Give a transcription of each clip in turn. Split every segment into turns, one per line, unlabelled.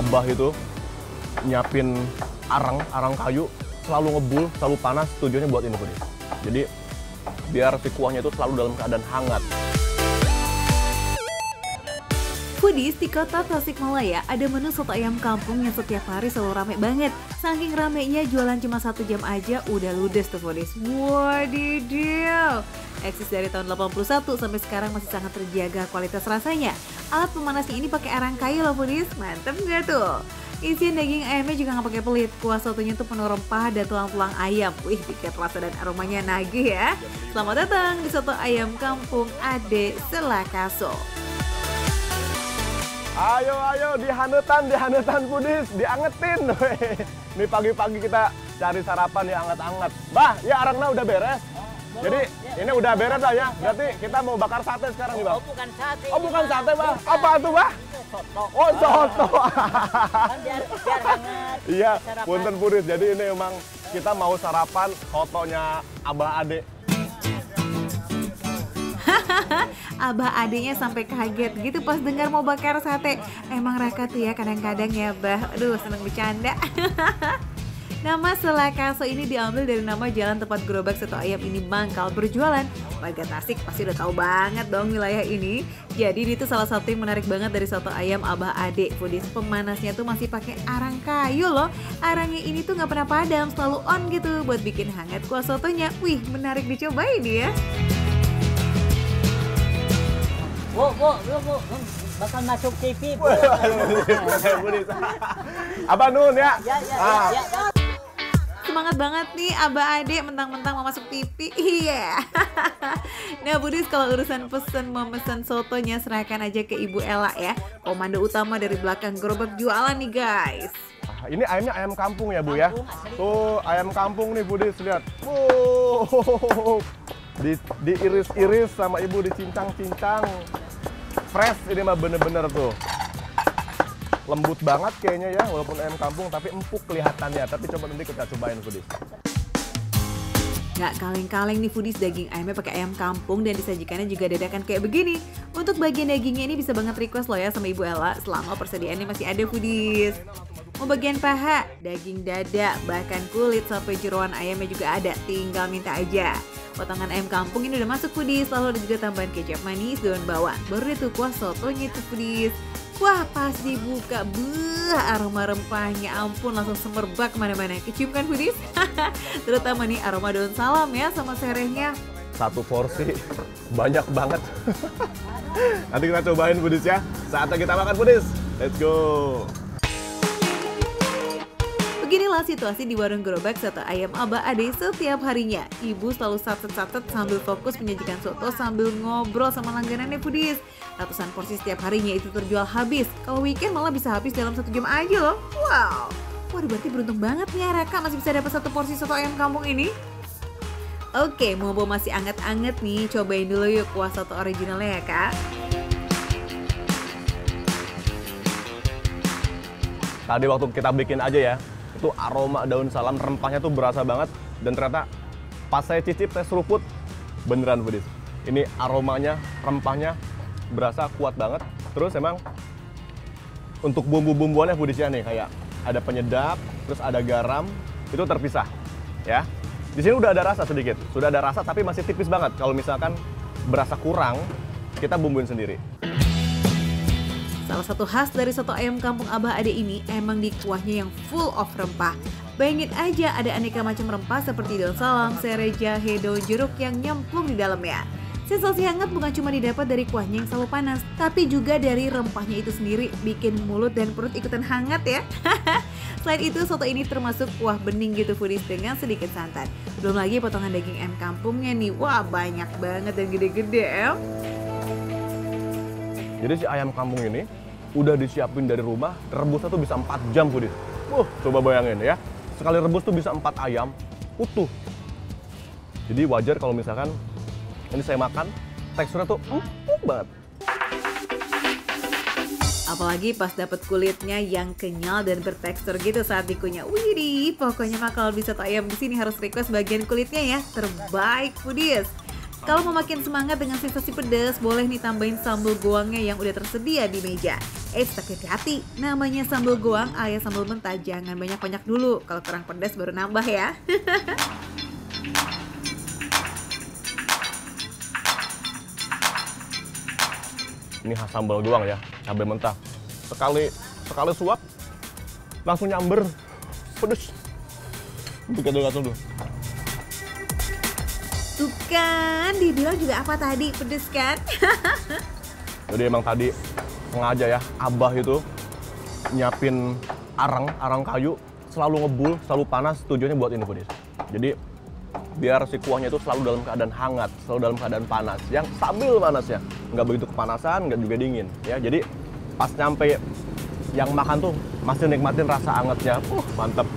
Abah itu nyiapin arang kayu, selalu ngebul, selalu panas, tujuannya buat ini Foodies. Jadi biar si kuahnya itu selalu dalam keadaan hangat.
Foodies, di kota Tasikmalaya ada menu soto ayam kampung yang setiap hari selalu rame banget. Saking ramenya jualan cuma 1 jam aja udah ludes tuh Foodies. Wadidaw! Eksis dari tahun 81 sampai sekarang masih sangat terjaga kualitas rasanya. Alat pemanasnya ini pakai arang kayu loh Foodies, mantep nggak tuh? Isian daging ayamnya juga nggak pakai pelit. Kuah sotonya tuh penuh rempah dan tulang-tulang ayam. Wih, bikin rasa dan aromanya nagih ya. Selamat datang di Soto Ayam Kampung Ade Selakaso.
Ayo, dihanetan Foodies, diangetin. Ini pagi-pagi kita cari sarapan yang hangat-hangat. Bah, ya arangnya udah beres. Jadi ini udah beres lah ya. Berarti kita mau bakar sate sekarang nih, Bang.
Oh, bukan sate.
Oh, bukan sate, Bang. Apa tuh, Bang?
Soto.
Oh, soto.
Kan biar hangat.
Iya,
Sarapan.
punten Foodies. Jadi ini emang kita mau sarapan sotonya Abah Ade.
Abah adenya sampai kaget gitu pas dengar mau bakar sate. Emang Raka tuh ya kadang-kadang ya Bah, aduh seneng bercanda. Nama Selakaso ini diambil dari nama jalan tempat gerobak soto ayam ini mangkal berjualan. Warga Tasik pasti udah tahu banget dong wilayah ini. Jadi ini tuh salah satu yang menarik banget dari soto ayam Abah Ade. Foodies, pemanasnya tuh masih pakai arang kayu loh. Arangnya ini tuh nggak pernah padam, selalu on gitu buat bikin hangat kuah sotonya. Wih, menarik dicobain ya.
Bu, bakal masuk TV. Bu.
Abah Nun ya.
Ya.
Semangat banget nih Abah Ade mentang-mentang mau masuk TV. Iya. Nah Foodies, kalau urusan memesan sotonya serahkan aja ke Ibu Ella ya. Komando utama dari belakang gerobak jualan nih guys.
Ini ayamnya ayam kampung ya Bu ya.
Kampung, asli.
Tuh ayam kampung nih Foodies, lihat. Diiris-iris sama Ibu, dicincang-cincang. Fresh ini mah bener-bener tuh. Lembut banget kayaknya ya, walaupun ayam kampung tapi empuk kelihatannya. Tapi coba nanti kita cobain Foodies.
Gak kaleng-kaleng nih Foodies, daging ayamnya pakai ayam kampung dan disajikannya juga dadakan kayak begini. Untuk bagian dagingnya ini bisa banget request loh ya sama Ibu Ella selama persediaannya masih ada Foodies. Mau bagian paha, daging dada, bahkan kulit sampai jeroan ayamnya juga ada, tinggal minta aja. Potongan ayam kampung ini udah masuk Foodies, lalu ada juga tambahan kecap manis, daun bawang. Baru deh tuh kuah sotonya tuh Foodies. Wah pas dibuka, aroma rempahnya ampun langsung semerbak kemana-mana. Kecium kan Foodies? Terutama nih aroma daun salam ya sama serehnya.
Satu porsi banyak banget. Nanti kita cobain Foodies ya. Saatnya kita makan Foodies. Let's go.
Beginilah situasi di warung gerobak soto ayam Abah Ade setiap harinya. Ibu selalu satet-satet sambil fokus menyajikan soto sambil ngobrol sama langganannya Foodies. Ratusan porsi setiap harinya itu terjual habis. Kalau weekend malah bisa habis dalam 1 jam aja loh. Wow. Waduh, berarti beruntung banget nih Raka masih bisa dapat 1 porsi soto ayam kampung ini. Oke, mumpung masih anget-anget nih, cobain dulu yuk kuah soto originalnya ya Kak.
Tadi waktu kita bikin aja ya, itu aroma daun salam rempahnya tuh berasa banget. Dan ternyata pas saya cicip, saya seruput, beneran Foodies. Ini aromanya, rempahnya berasa kuat banget. Terus emang untuk bumbu-bumbuannya Foodies ya nih, kayak ada penyedap, terus ada garam, itu terpisah ya. Di sini udah ada rasa sedikit, sudah ada rasa tapi masih tipis banget. Kalau misalkan berasa kurang, kita bumbuin sendiri.
Salah satu khas dari soto ayam kampung Abah Ade ini emang di kuahnya yang full of rempah. Bayangin aja ada aneka macam rempah seperti daun salam, serai, jahe, daun jeruk yang nyemplung di dalamnya. Sensasi hangat bukan cuma didapat dari kuahnya yang selalu panas, tapi juga dari rempahnya itu sendiri, bikin mulut dan perut ikutan hangat ya. Selain itu, soto ini termasuk kuah bening gitu Foodies dengan sedikit santan. Belum lagi potongan daging ayam kampungnya nih, wah banyak banget dan gede-gede ya.
Jadi si ayam kampung ini udah disiapin dari rumah, rebusnya tuh bisa 4 jam Foodies. Coba bayangin ya, sekali rebus tuh bisa 4 ayam utuh. Jadi wajar kalau misalkan ini saya makan, teksturnya tuh empuk banget.
Apalagi pas dapet kulitnya yang kenyal dan bertekstur gitu saat dikunyah. Widih, pokoknya mah kalau bisa soto ayam di sini harus request bagian kulitnya ya. Terbaik Foodies. Kalau mau makin semangat dengan sensasi pedas, boleh nih tambahin sambal goangnya yang udah tersedia di meja. Tapi hati-hati, namanya sambal goang alias sambal mentah, jangan banyak-banyak dulu. Kalau kurang pedas baru nambah ya.
Ini khas sambal goang ya, cabai mentah. Sekali suap, langsung nyamber, pedes. Gatul-gatul dulu.
Tuh kan, dibilang juga apa tadi, pedes kan?
Jadi emang tadi sengaja ya, Abah itu nyiapin arang kayu, selalu ngebul, selalu panas, tujuannya buat ini Foodies. Jadi biar si kuahnya itu selalu dalam keadaan hangat, selalu dalam keadaan panas, yang stabil panasnya, nggak begitu kepanasan, nggak juga dingin ya. Jadi pas nyampe yang makan tuh masih nikmatin rasa hangatnya, mantep.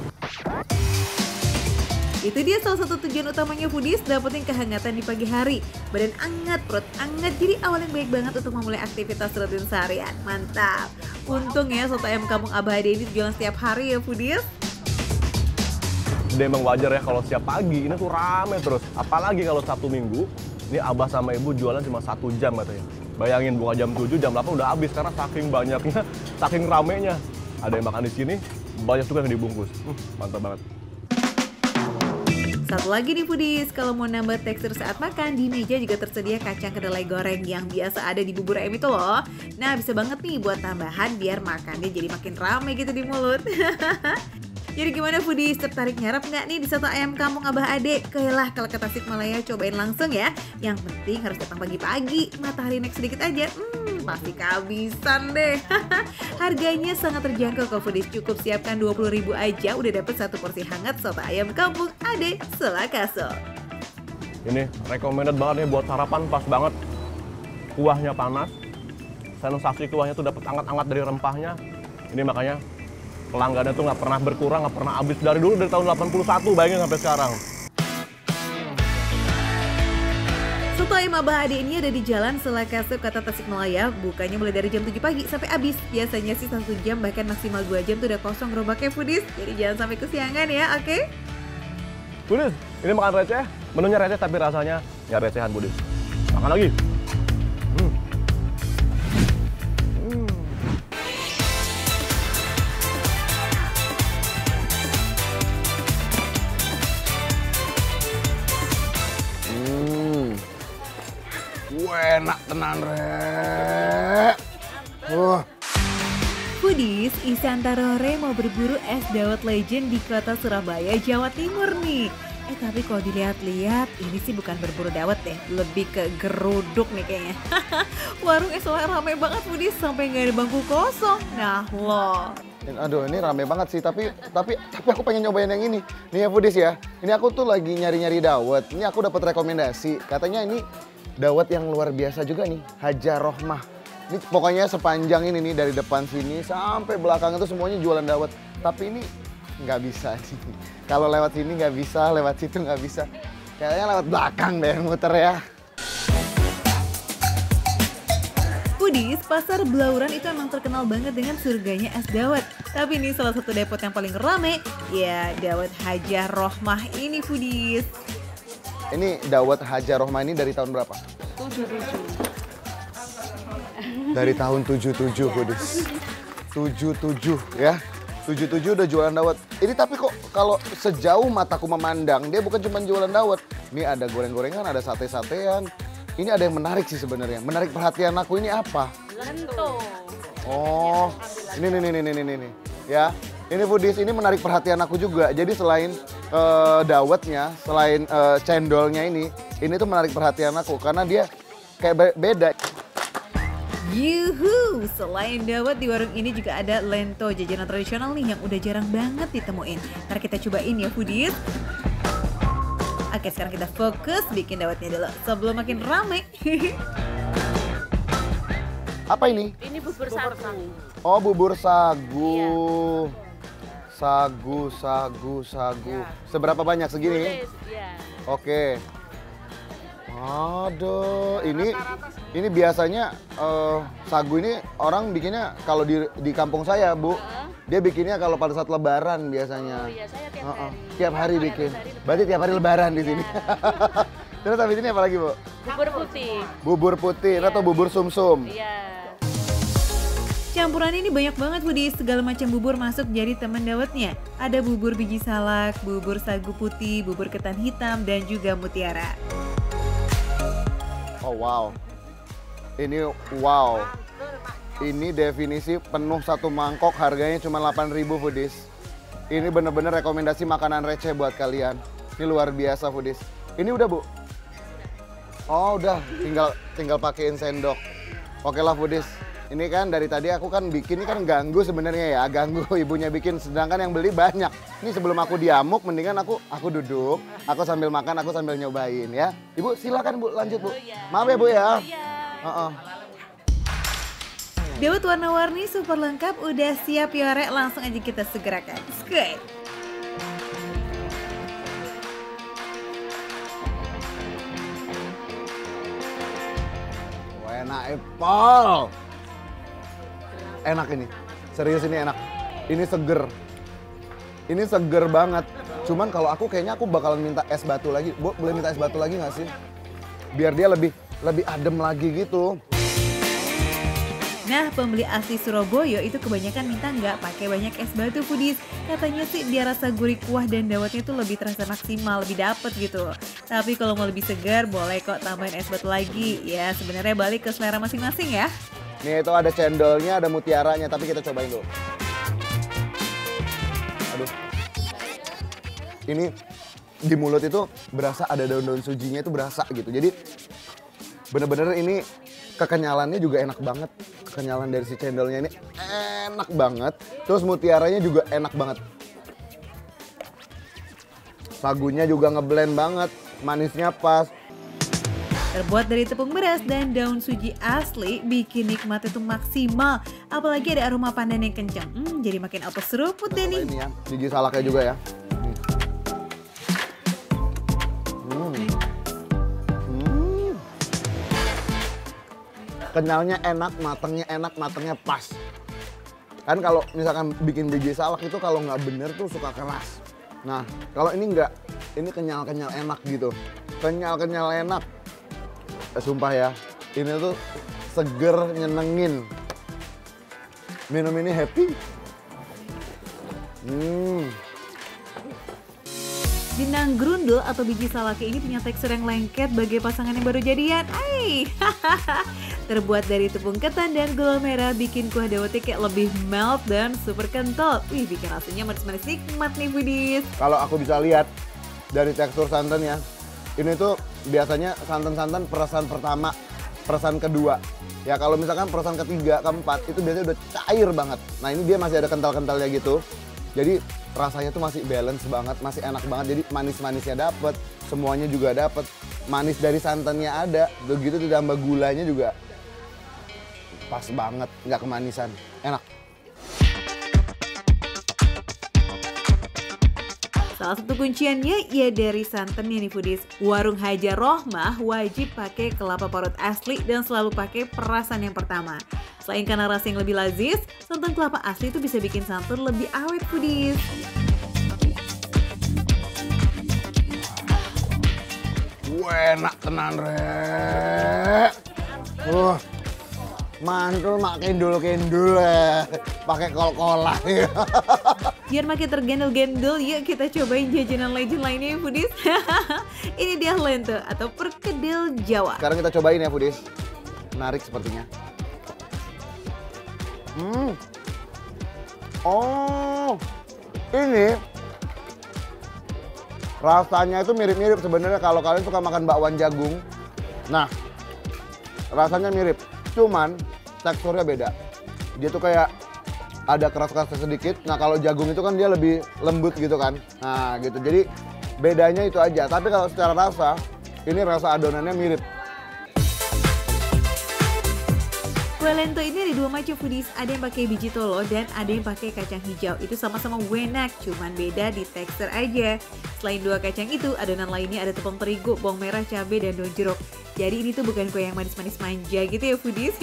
Itu dia salah satu tujuan utamanya Foodies, dapetin kehangatan di pagi hari. Badan anget, perut anget, jadi awal yang baik banget untuk memulai aktivitas rutin seharian. Mantap. Untung ya soto ayam kampung Abah Ade ini jualan setiap hari ya Foodies.
Jadi emang wajar ya kalau setiap pagi ini tuh rame terus. Apalagi kalau Sabtu Minggu, ini Abah sama Ibu jualan cuma 1 jam katanya. Bayangin buka jam 7, jam 8 udah habis karena saking banyaknya, saking ramenya. Ada yang makan di sini, banyak juga yang dibungkus. Mantap banget.
Satu lagi nih Foodies, kalau mau nambah tekstur saat makan, di meja juga tersedia kacang kedelai goreng yang biasa ada di bubur ayam itu loh. Nah bisa banget nih buat tambahan biar makannya jadi makin rame gitu di mulut. Jadi gimana Foodies, tertarik nyarap nggak nih di soto ayam kampung Abah Ade? Kelah kalau ke Tasikmalaya cobain langsung ya. Yang penting harus datang pagi-pagi, matahari naik sedikit aja. Pasti kehabisan deh. Harganya sangat terjangkau kok Foodies, cukup siapkan 20.000 aja udah dapet 1 porsi hangat soto ayam kampung Ade Selakaso.
Ini recommended banget nih buat sarapan, pas banget. Kuahnya panas, sensasi kuahnya tuh dapat hangat-hangat dari rempahnya. Ini makanya pelanggannya tuh nggak pernah berkurang, nggak pernah habis dari dulu, dari tahun 81, bayangin sampai sekarang.
Soto ayam Abah Ade ini ada di Jalan Selakaso, Kota Tasikmalaya. Bukanya mulai dari jam 7 pagi sampai habis. Biasanya sih 1 jam, bahkan maksimal 2 jam tuh udah kosong gerobaknya Foodies. Jadi jangan sampai kesiangan ya, oke?
Foodies, ini makan receh, menunya receh tapi rasanya nggak recehan Foodies. Makan lagi. Enak tenan rek.
Foodies, Isantarore mau berburu es dawet legend di kota Surabaya, Jawa Timur nih. Tapi kalau dilihat-lihat, ini sih bukan berburu dawet deh, lebih ke geruduk nih kayaknya. Warung es soalnya rame banget Foodies, sampai nggak ada bangku kosong. Nah loh.
Aduh ini rame banget sih, tapi aku pengen nyobain yang ini. Nih ya Foodies ya, ini aku tuh lagi nyari-nyari dawet. Ini aku dapat rekomendasi, katanya ini dawet yang luar biasa juga nih, Haja Rohmah. Ini pokoknya sepanjang ini nih, dari depan sini sampai belakang itu semuanya jualan dawet. Tapi ini nggak bisa sih. Kalau lewat sini nggak bisa, lewat situ nggak bisa. Kayaknya lewat belakang deh yang muter ya.
Foodies, pasar Blauran itu emang terkenal banget dengan surganya es dawet. Tapi ini salah satu depot yang paling rame, ya dawet Haja Rohmah ini Foodies.
Ini dawet Haja Rohmah ini dari tahun berapa?
77.
Dari tahun 77 Foodies. 77 ya. 77 udah jualan dawet. Ini tapi kok kalau sejauh mataku memandang, dia bukan cuma jualan dawet. Ini ada goreng-gorengan, ada sate-satean. Ini ada yang menarik sih sebenarnya. Menarik perhatian aku, ini apa?
Lento.
Oh, ini. Ya, ini Foodies, ini menarik perhatian aku juga. Jadi selain dawetnya, selain cendolnya ini tuh menarik perhatian aku karena dia kayak beda.
Yuhu, selain dawet di warung ini juga ada lento, jajanan tradisional nih yang udah jarang banget ditemuin. Ntar kita cobain ya Foodies. Oke, sekarang kita fokus bikin dawetnya dulu sebelum makin rame.
Apa ini?
Ini bubur sagu.
Oh, bubur sagu.
Iya.
Sagu.
Ya.
Seberapa banyak segini?
Boleh, ya.
Oke. Aduh, ini biasanya sagu ini orang bikinnya kalau di kampung saya, Bu. Dia bikinnya kalau pada saat lebaran biasanya.
Oh iya, saya tiap hari.
Tiap hari bikin.
Hari lebaran.
Berarti tiap hari lebaran di
Iya.
sini. Terus habis ini apa lagi, Bu?
Bubur putih.
Bubur putih atau bubur sumsum.
Iya.
Campuran ini banyak banget foodies, segala macam bubur masuk jadi teman dawetnya. Ada bubur biji salak, bubur sagu putih, bubur ketan hitam, dan juga mutiara.
Oh wow. Ini wow. Ini definisi penuh satu mangkok, harganya cuma 8.000 foodies. Ini bener-bener rekomendasi makanan receh buat kalian. Ini luar biasa foodies. Ini udah Bu? Oh udah, tinggal pakein sendok. Oke lah foodies. Ini kan dari tadi aku kan bikin, ini kan ganggu sebenarnya ya, ganggu ibunya bikin. Sedangkan yang beli banyak. Ini sebelum aku diamuk, mendingan aku duduk, aku sambil makan, aku sambil nyobain ya. Ibu silakan Bu, lanjut Bu. Maaf ya Bu ya.
Dawet warna-warni super lengkap udah siap Yore, langsung aja kita segerakan. Skuy.
Enak Epal. Enak ini, serius ini enak. Ini seger. Ini seger banget. Cuman kalau aku kayaknya aku bakalan minta es batu lagi. Bu, boleh minta es batu lagi nggak sih? Biar dia lebih adem lagi gitu.
Nah, pembeli asli Surabaya itu kebanyakan minta nggak pakai banyak es batu foodies. Katanya sih biar rasa gurih kuah dan dawetnya itu lebih terasa maksimal, lebih dapet gitu. Tapi kalau mau lebih segar, boleh kok tambahin es batu lagi. Ya, sebenarnya balik ke selera masing-masing ya.
Nih itu ada cendolnya, ada mutiaranya, tapi kita cobain dulu. Aduh. Ini di mulut itu berasa ada daun-daun sujinya itu berasa gitu. Jadi bener-bener ini kekenyalannya juga enak banget. Kekenyalan dari si cendolnya ini enak banget. Terus mutiaranya juga enak banget. Sagunya juga ngeblend banget, manisnya pas.
Terbuat dari tepung beras dan daun suji asli, bikin nikmat itu maksimal. Apalagi ada aroma pandan yang kencang. Jadi makin apes seruput deh nih.
Ini ya, biji salaknya juga ya. Kenyalnya enak, matangnya pas. Kan kalau misalkan bikin biji salak itu kalau nggak bener tuh suka keras. Nah, kalau ini nggak, ini kenyal-kenyal enak gitu. Kenyal-kenyal enak. Sumpah ya, ini tuh seger, nyenengin. Minum ini happy.
Jenang grundel atau biji salak ini punya tekstur yang lengket bagi pasangan yang baru jadian. Terbuat dari tepung ketan dan gula merah, bikin kuah dawetnya kayak lebih melt dan super kental. Bikin rasanya manis-manis nikmat nih foodies.
Kalau aku bisa lihat dari tekstur santannya, ini tuh biasanya santan-santan perasan pertama, perasan kedua. Ya kalau misalkan perasan ketiga, keempat, itu biasanya udah cair banget. Nah ini dia masih ada kental-kentalnya gitu. Jadi rasanya tuh masih balance banget, masih enak banget. Jadi manis-manisnya dapet, semuanya juga dapet. Manis dari santannya ada, begitu ditambah gulanya juga pas banget, nggak kemanisan, enak.
Salah satu kunciannya ya dari santannya nih foodies. Warung Haja Rohmah wajib pakai kelapa parut asli dan selalu pakai perasan yang pertama. Selain karena rasa yang lebih lazis, santan kelapa asli itu bisa bikin santan lebih awet foodies.
Enak tenan rek. Mantul mak kendul-kendul pakai kol-kolan.
Biar makin tergendul-gendul, yuk kita cobain jajanan legend lainnya ya foodies. Ini dia lento atau perkedel Jawa.
Sekarang kita cobain ya foodies. Menarik sepertinya. Oh, ini rasanya itu mirip-mirip sebenarnya kalau kalian suka makan bakwan jagung. Nah, rasanya mirip, cuman teksturnya beda. Dia tuh kayak ada keras-kerasnya sedikit. Nah, kalau jagung itu kan dia lebih lembut gitu kan. Nah, gitu. Jadi bedanya itu aja. Tapi kalau secara rasa, ini rasa adonannya mirip.
Kue lento ini ada dua macam foodies, ada yang pakai biji tolo dan ada yang pakai kacang hijau. Itu sama-sama enak, cuman beda di tekstur aja. Selain dua kacang itu, adonan lainnya ada tepung terigu, bawang merah, cabai, dan daun jeruk. Jadi ini tuh bukan kue yang manis-manis manja gitu ya foodies.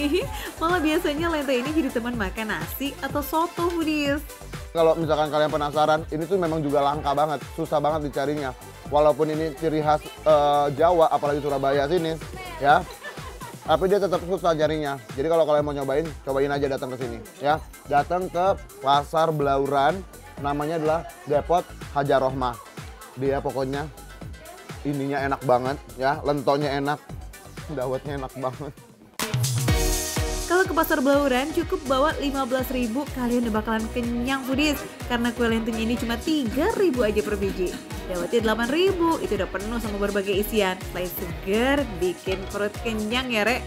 Malah biasanya lento ini jadi teman makan nasi atau soto foodies.
Kalau misalkan kalian penasaran, ini tuh memang juga langka banget, susah banget dicarinya. Walaupun ini ciri khas Jawa, apalagi Surabaya sini, ya. Tapi dia tetap susah carinya. Jadi kalau kalian mau nyobain, cobain aja datang ke sini, ya. Datang ke Pasar Blauran, namanya adalah Depot Haja Rohmah. Dia pokoknya ininya enak banget, ya. Lentonya enak, dawetnya enak banget.
Kalau ke Pasar Blauran cukup bawa 15.000, kalian udah bakalan kenyang foodies. Karena kue lentonya ini cuma 3.000 aja per biji. Dawetnya 8.000, itu udah penuh sama berbagai isian. Selain segar, bikin perut kenyang ya Rek.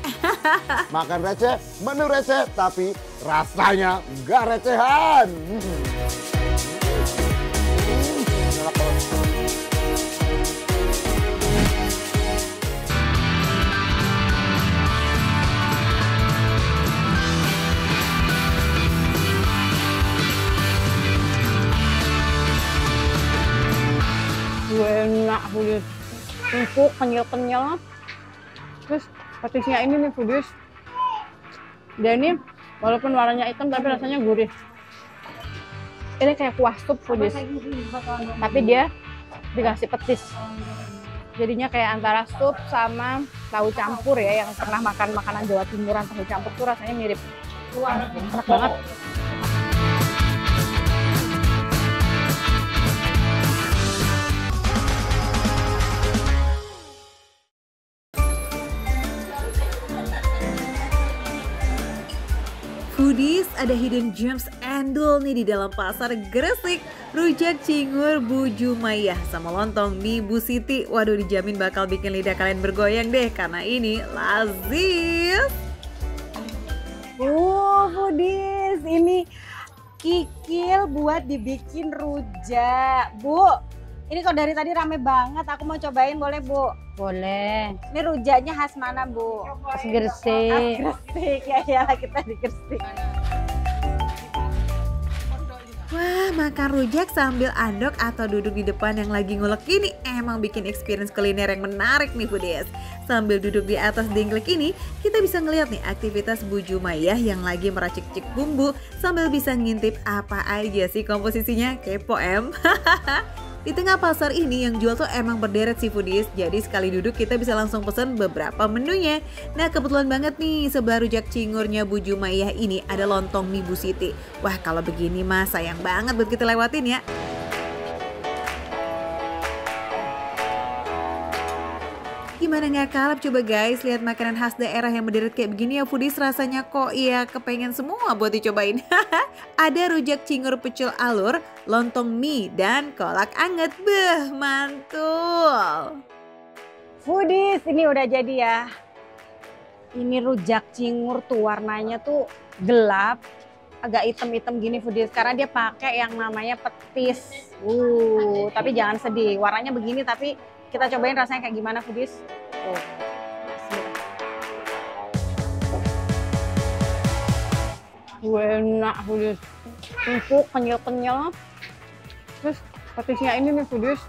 Makan receh, menu receh, tapi rasanya nggak recehan.
Enak foodies, empuk, kenyal-kenyal. Terus petisnya ini nih foodies, dia ini walaupun warnanya hitam tapi rasanya gurih. Ini kayak kuah sup foodies, tapi dia dikasih petis. Jadinya kayak antara sup sama tahu campur ya, yang pernah makan makanan Jawa Timuran, tahu campur tuh rasanya mirip. Enak banget.
Foodies, ada hidden gems endul nih di dalam pasar Gresik. Rujak cingur Bu Jumaiyah sama lontong mie Bu Siti. Waduh, dijamin bakal bikin lidah kalian bergoyang deh karena ini lazis.
Foodies, ini kikil buat dibikin rujak. Bu, ini kok dari tadi rame banget, aku mau cobain boleh Bu?
Boleh.
Ini rujaknya khas mana Bu?
Khas Gresik.
Gresik, ya iyalah kita di Gresik.
Wah, makan rujak sambil andok atau duduk di depan yang lagi ngulek ini emang bikin experience kuliner yang menarik nih foodies. Sambil duduk di atas dengklek ini, kita bisa ngeliat nih aktivitas Bu Jumaiyah yang lagi meracik-cik bumbu sambil bisa ngintip apa aja sih komposisinya. Kepo em. Di tengah pasar ini yang jual tuh emang berderet sih foodies, jadi sekali duduk kita bisa langsung pesen beberapa menunya. Nah kebetulan banget nih sebelah rujak cingurnya Bu Jumaiyah ini ada lontong mie Bu Siti. Wah kalau begini mah sayang banget buat kita lewatin ya. Gimana nggak kalap coba guys, lihat makanan khas daerah yang berderet kayak begini ya foodies, rasanya kok iya kepengen semua buat dicobain. Ada rujak cingur pecel alur, lontong mie, dan kolak anget. Beh, mantul.
Foodies, ini udah jadi ya. Ini rujak cingur tuh warnanya tuh gelap, agak hitam-hitam gini foodies karena dia pakai yang namanya petis. Tapi jangan sedih, warnanya begini tapi kita cobain rasanya kayak gimana foodies. Tuh.
Enak foodies, empuk, kenyal-kenyal. Terus petisnya ini nih foodies,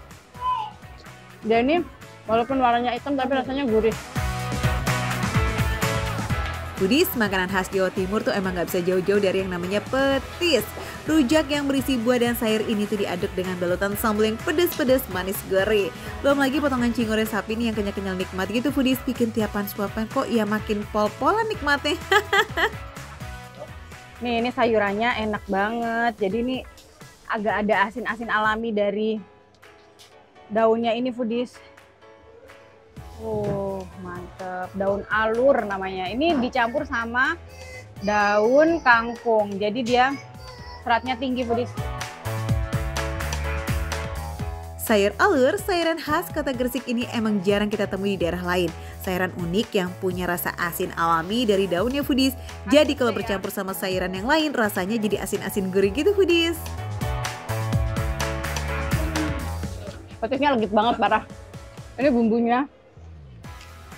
dia ini walaupun warnanya hitam tapi rasanya gurih.
Foodies, makanan khas Jawa Timur tuh emang gak bisa jauh-jauh dari yang namanya petis. Rujak yang berisi buah dan sayur ini tuh diaduk dengan balutan sambal yang pedes-pedes manis gurih. Belum lagi potongan cingurnya sapi ini yang kenyal-kenyal nikmat gitu foodies, bikin tiapan suapan kok ya makin pol-polan nikmatnya.
Nih ini sayurannya enak banget, jadi ini agak ada asin-asin alami dari daunnya ini foodies. Mantep, daun alur namanya. Ini dicampur sama daun kangkung, jadi dia seratnya tinggi foodies.
Sayur alur, sayuran khas kota Gresik ini emang jarang kita temui di daerah lain. Sayuran unik yang punya rasa asin alami dari daunnya foodies. Jadi kalau bercampur sama sayuran yang lain rasanya jadi asin-asin gurih gitu foodies.
Petisnya legit banget parah. Ini bumbunya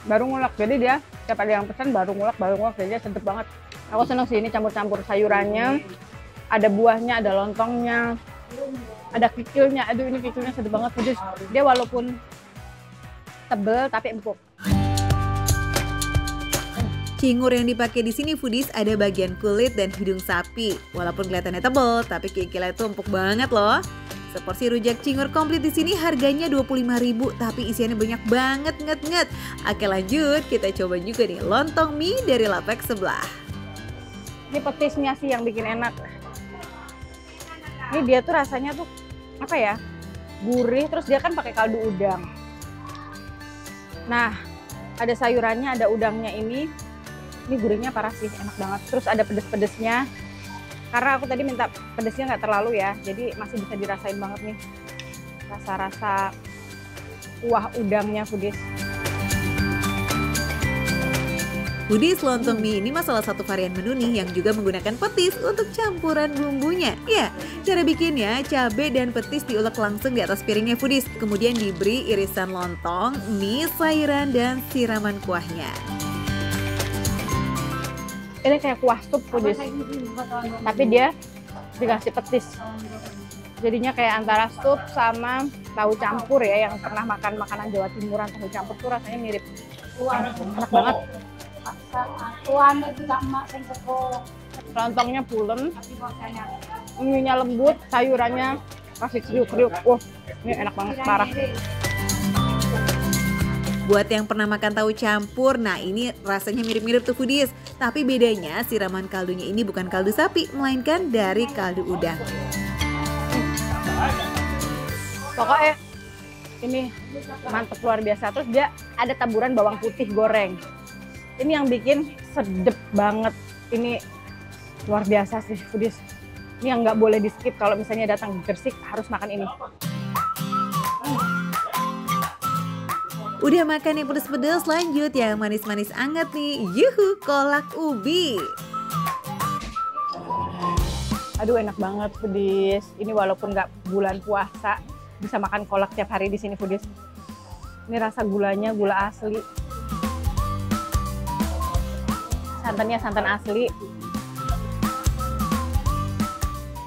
baru ngulek, jadi dia setiap ada yang pesan baru ngulek, jadi dia sedap banget. Aku seneng sih ini campur-campur sayurannya. Ada buahnya, ada lontongnya, ada kikilnya. Aduh ini kikilnya sedap banget Foodies. Dia walaupun tebel tapi empuk.
Cingur yang dipakai di sini Foodies ada bagian kulit dan hidung sapi. Walaupun kelihatannya tebal, tapi kikilnya itu empuk banget loh. Seporsi rujak cingur komplit di sini harganya 25.000, tapi isiannya banyak banget nget-nget. Oke lanjut, kita coba juga nih lontong mie dari Lapek sebelah.
Ini petisnya sih yang bikin enak. Ini dia tuh rasanya tuh apa ya? Gurih, terus dia kan pakai kaldu udang. Nah, ada sayurannya, ada udangnya ini. Ini gurihnya parah sih, enak banget. Terus ada pedes-pedesnya. Karena aku tadi minta pedesnya nggak terlalu ya, jadi masih bisa dirasain banget nih rasa-rasa kuah udangnya Foodies.
Foodies, lontong mie ini salah satu varian menu nih yang juga menggunakan petis untuk campuran bumbunya. Ya, cara bikinnya cabai dan petis diulek langsung di atas piringnya Foodies. Kemudian diberi irisan lontong, mie, sayuran, dan siraman kuahnya.
Ini kayak kuah sup Foodies, tapi dia dikasih petis. Jadinya kayak antara sup sama tahu campur ya, yang pernah makan makanan Jawa Timuran, tahu campur tuh rasanya mirip. Enak banget. Lontongnya pulen, mie-nya lembut, sayurannya kasih kriuk-kriuk. Wah, ini enak banget, parah.
Buat yang pernah makan tahu campur, nah ini rasanya mirip-mirip tuh Foodies. Tapi bedanya siraman kaldunya ini bukan kaldu sapi, melainkan dari kaldu udang.
Pokoknya ini mantep luar biasa. Terus dia ada taburan bawang putih goreng. Ini yang bikin sedep banget. Ini luar biasa sih Foodies. Ini yang nggak boleh di skip kalau misalnya datang ke Gresik, harus makan ini.
Udah makan yang pedes-pedes, lanjut yang manis-manis anget nih. Yuhu, kolak ubi.
Aduh enak banget Foodies. Ini walaupun nggak bulan puasa, bisa makan kolak tiap hari di sini Foodies. Ini rasa gulanya gula asli. Santannya santan asli.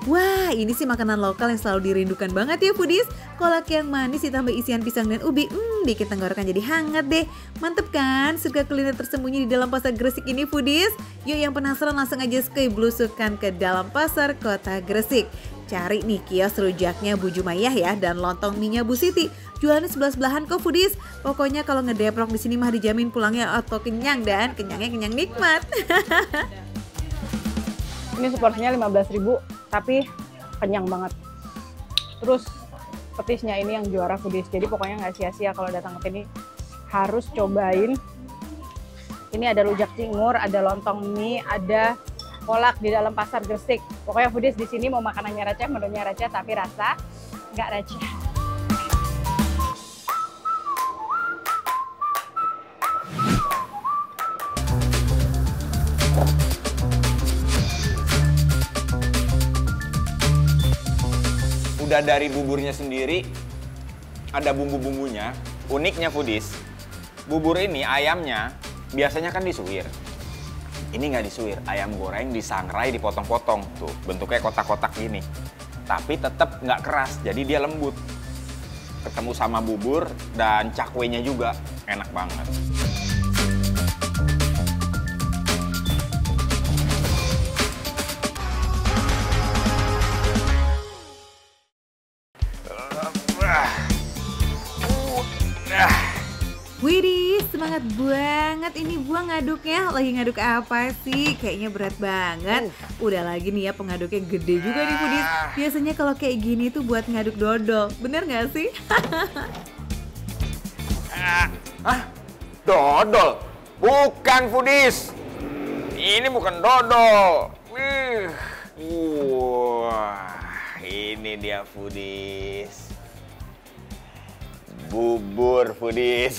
Wah, ini sih makanan lokal yang selalu dirindukan banget ya Foodies. Kolak yang manis ditambah isian pisang dan ubi, bikin tenggorokan jadi hangat deh. Mantep kan? Surga kuliner tersembunyi di dalam pasar Gresik ini Foodies. Yuk yang penasaran langsung aja skuy blusukan ke dalam pasar kota Gresik. Cari nih kios rujaknya Bu Jumayah ya, dan lontong mie-nya Bu Siti. Jualannya sebelah-sebelahan kok Foodies. Pokoknya kalau ngedeprok di sini mah dijamin pulangnya atau kenyang, dan kenyangnya kenyang nikmat.
Ini seporsinya 15.000, tapi kenyang banget. Terus petisnya ini yang juara Foodies. Jadi pokoknya nggak sia-sia kalau datang ke sini, harus cobain. Ini ada rujak cingur, ada lontong mie, ada kolak di dalam pasar Gresik. Pokoknya Foodies di sini mau makanannya receh, menunya receh, tapi rasa nggak receh.
Udah dari buburnya sendiri, ada bumbu-bumbunya. Uniknya Foodies, bubur ini ayamnya biasanya kan disuir. Ini nggak disuir, ayam goreng disangrai, dipotong-potong. Tuh, bentuknya kotak-kotak gini. Tapi tetap nggak keras, jadi dia lembut. Ketemu sama bubur dan cakwenya juga, enak banget.
Widih, semangat banget ini buang ngaduknya. Lagi ngaduk apa sih? Kayaknya berat banget. Udah lagi nih ya pengaduknya gede juga nih Foodies. Biasanya kalau kayak gini tuh buat ngaduk dodol. Bener gak sih?
Hah? Dodol? Bukan Foodies. Ini bukan dodol. Wah, ini dia Foodies. Bubur Foodies.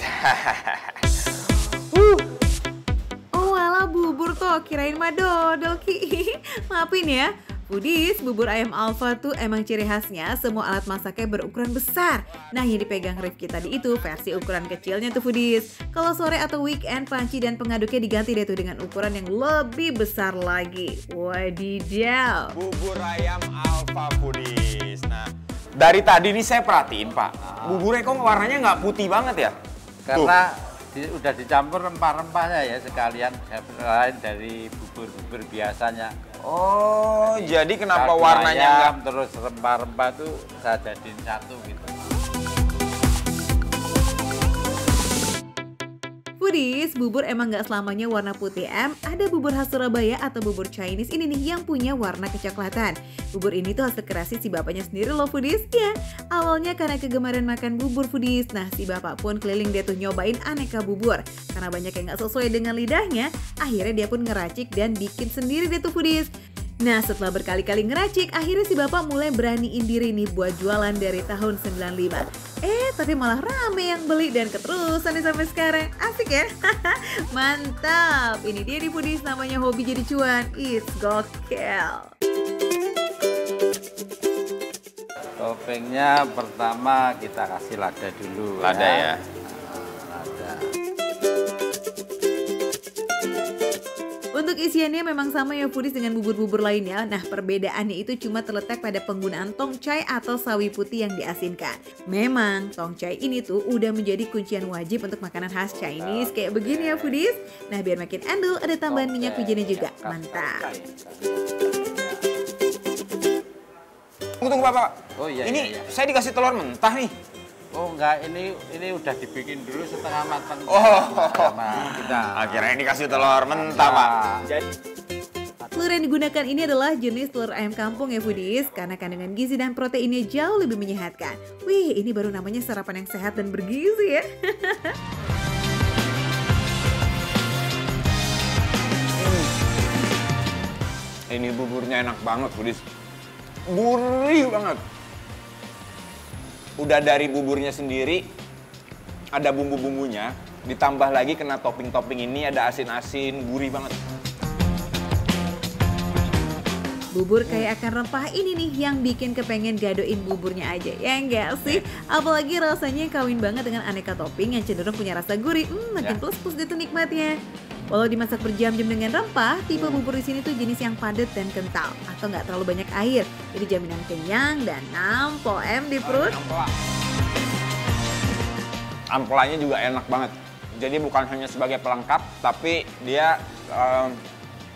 Oh alah bubur tuh, kirain mah dodol Ki. Maafin ya, Foodies, bubur ayam Alfa tuh emang ciri khasnya semua alat masaknya berukuran besar. Nah, yang dipegang Rifki tadi itu versi ukuran kecilnya tuh Foodies. Kalau sore atau weekend, panci dan pengaduknya diganti deh tuh dengan ukuran yang lebih besar lagi. Wadidaw.
Bubur ayam Alfa Foodies. Nah, dari tadi nih saya perhatiin Pak, buburnya kok warnanya nggak putih banget ya?
Karena udah dicampur rempah-rempahnya ya sekalian, selain dari bubur-bubur biasanya.
Oh, jadi kenapa
Kaki
warnanya
ayam,
nggak?
terus rempah-rempah tuh saya jadiin satu gitu.
Foodies, bubur emang nggak selamanya warna putih Ada bubur khas Surabaya atau bubur Chinese ini nih yang punya warna kecoklatan. Bubur ini tuh hasil kreasi si bapaknya sendiri loh Foodies. Ya, awalnya karena kegemaran makan bubur Foodies. Nah, si bapak pun keliling dia tuh nyobain aneka bubur. Karena banyak yang nggak sesuai dengan lidahnya, akhirnya dia pun ngeracik dan bikin sendiri deh tuh Foodies. Nah, setelah berkali-kali ngeracik, akhirnya si bapak mulai beraniin diri nih buat jualan dari tahun 95. Tapi malah rame yang beli dan keterusan nih sampai sekarang. Asik ya? Mantap! Ini dia di Foodies, namanya hobi jadi cuan. It's gokil!
Toppingnya pertama kita kasih lada dulu.
Lada ya.
Lada.
Untuk isiannya memang sama ya Foodies dengan bubur-bubur lainnya. Nah, perbedaannya itu cuma terletak pada penggunaan tongcai atau sawi putih yang diasinkan. Memang tongcai ini tuh udah menjadi kuncian wajib untuk makanan khas Chinese kayak begini ya Foodies. Nah, biar makin endul ada tambahan minyak wijennya juga. Mantap.
Tunggu Bapak.
Oh iya.
Ini
iya.
saya dikasih telur mentah nih.
Oh enggak, ini udah dibikin dulu setengah matang.
Oh.
Sama kita.
Akhirnya dikasih telur mentah Pak. Jadi
Telur yang digunakan ini adalah jenis telur ayam kampung ya Foodies, karena kandungan gizi dan proteinnya jauh lebih menyehatkan. Wih, ini baru namanya sarapan yang sehat dan bergizi ya.
ini buburnya enak banget Foodies. Gurih banget. Udah dari buburnya sendiri, ada bumbu-bumbunya, ditambah lagi kena topping-topping ini, ada asin-asin, gurih banget.
Bubur kaya akan rempah ini nih yang bikin kepengen gadoin buburnya aja, ya enggak sih? Apalagi rasanya kawin banget dengan aneka topping yang cenderung punya rasa gurih, makin plus-plus deh tuh nikmatnya. Walau dimasak berjam-jam dengan rempah, tipe bubur di sini tuh jenis yang padat dan kental atau nggak terlalu banyak air, jadi jaminan kenyang dan nampol di perut.
Ampelanya juga enak banget. Jadi bukan hanya sebagai pelengkap, tapi dia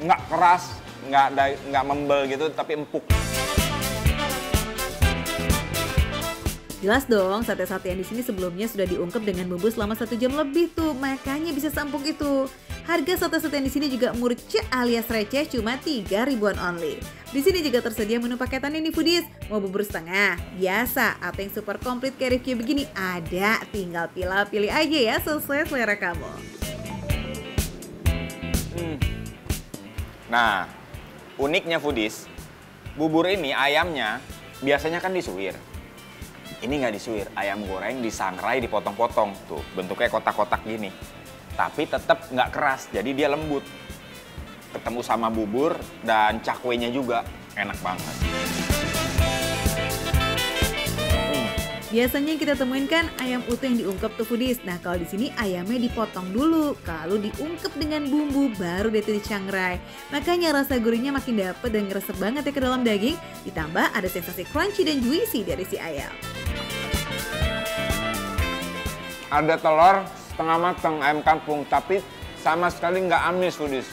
nggak keras, nggak membel gitu, tapi empuk.
Jelas dong, sate-sate yang di sini sebelumnya sudah diungkep dengan bumbu selama 1 jam lebih tuh, makanya bisa seempuk itu. Harga sate-sate yang di sini juga murce alias receh, cuma 3.000-an only. Di sini juga tersedia menu paketan ini Foodies. Mau bubur setengah, biasa, atau yang super komplit kayak Rifki begini ada. Tinggal pilih aja ya sesuai selera kamu.
Nah, uniknya Foodies, bubur ini ayamnya biasanya kan disuwir. Ini nggak disuwir, ayam goreng disangrai, dipotong-potong. Tuh, bentuknya kotak-kotak gini. Tapi tetap nggak keras, jadi dia lembut. Ketemu sama bubur dan cakwenya juga enak banget.
Biasanya yang kita temuin kan ayam utuh yang diungkep tuh Foodies. Nah, kalau di sini ayamnya dipotong dulu, lalu diungkep dengan bumbu, baru deh dicangrai. Makanya rasa gurihnya makin dapet dan ngeresep banget ya ke dalam daging. Ditambah ada sensasi crunchy dan juicy dari si ayam.
Ada telur setengah matang ayam kampung, tapi sama sekali nggak amis Foodies.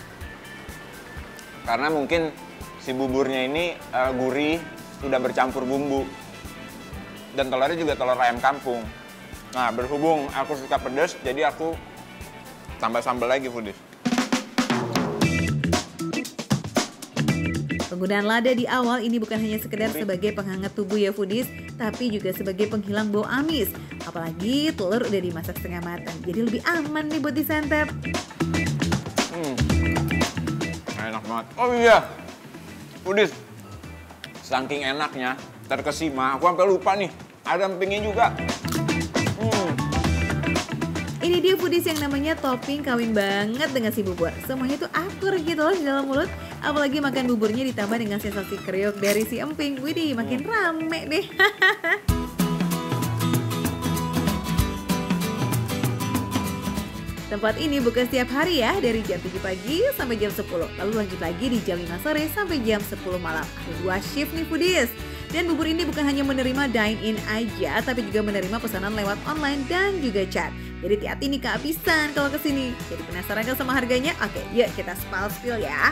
Karena mungkin si buburnya ini gurih, sudah bercampur bumbu. Dan telurnya juga telur ayam kampung. Nah, berhubung aku suka pedas, jadi aku tambah sambal lagi Foodies.
Penggunaan lada di awal ini bukan hanya sekedar sebagai penghangat tubuh ya Foodies, tapi juga sebagai penghilang bau amis. Apalagi telur udah dimasak setengah matang, jadi lebih aman nih buat disantap.
Enak banget. Oh iya, Foodies, saking enaknya, terkesima, aku sampai lupa nih, ada empingnya juga.
Ini dia foodies yang namanya topping kawin banget dengan si bubur. Semuanya tuh akur gitu loh di dalam mulut. Apalagi makan buburnya ditambah dengan sensasi kriuk dari si emping. Widih, makin rame deh. Tempat ini buka setiap hari ya, dari jam 7 pagi sampai jam 10. Lalu lanjut lagi di jam 5 sore sampai jam 10 malam. Ada 2 shift nih foodies. Dan bubur ini bukan hanya menerima dine-in aja, tapi juga menerima pesanan lewat online dan juga chat. Jadi hati-hati nih kehabisan kalau kesini. Jadi penasaran kan sama harganya? Oke, yuk kita spill ya.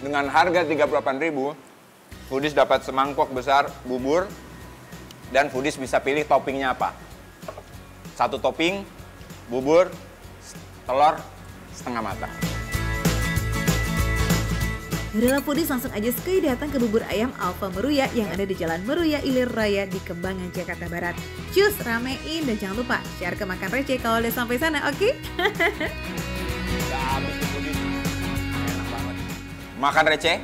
Dengan harga 38.000, foodies dapat semangkok besar bubur dan foodies bisa pilih toppingnya apa. Satu topping, bubur, telur setengah matang.
Rela Foodies langsung aja sekali datang ke bubur ayam Alfa Meruya yang ada di Jalan Meruya Ilir Raya di Kembangan, Jakarta Barat. Cus, ramein dan jangan lupa share ke Makan Receh kalau udah sampai sana, oke?
Udah habis tuh foodies. Enak banget. Makan receh,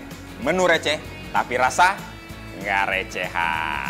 menu receh, tapi rasa nggak recehan.